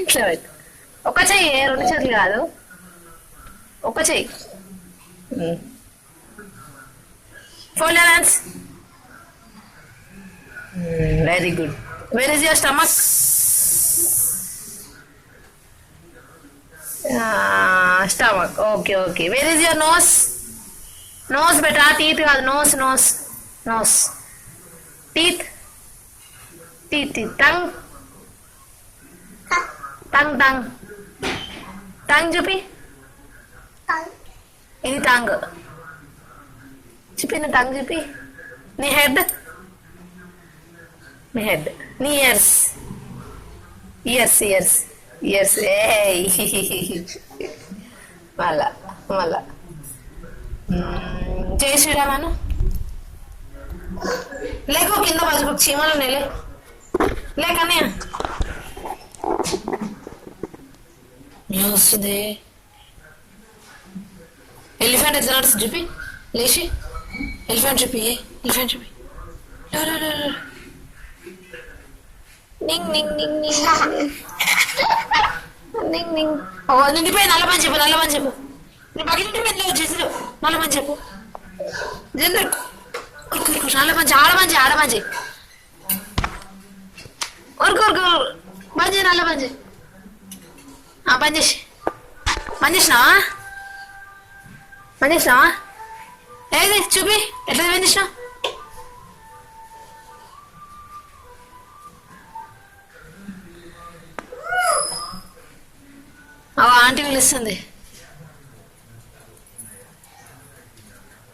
ఇట్లా పెట్టు. ఒక చెయ్యి, రెండు చేతులు కాదు, ఒక చెయ్యి. Fold your hands. Very good. Where is your stomach? Stomach. Okay okay. Where is your nose? Nose better, teeth కాదు, nose nose nose. Teeth teeth teeth. Tongue tongue tongue tongue చూపి. ఇది టంగ్. చూపి, టంగ్ చూపి. నీ head, నీ head. నీ years, years years years. మళ్ళా మళ్ళా. జై శ్రీరామను. లేకో కింద పసుపు చీమలు నెలే లేకనే వస్తుంది. ఎలిఫెంట్ ఎట్లా నడుస్తుంది చూపి, లేచి. ఎలిఫెంట్ చూపి, ఎలిఫెంట్ చూపి. నింగ్ నింగ్ నింగ్ నింగ్ నింగ్ నింగ్. ఓ నిండిపోయి నల్ల పని చెప్పు, నల్ల పని చెప్పు. నీ పక్కన నిండిపోయింది చేతులు. నల్ల పని చెప్పు. నల్ల పంచి, ఆడమంచి, ఆడమంచి. ఊరుకు పని చేయి, నల్ల పని చేయి. పని చేసి, పని చేసినావా? పని చేసినావా? ఏది చూపి, ఎట్లా పని చేసినావు? ఆంటీ పిలుస్తుంది.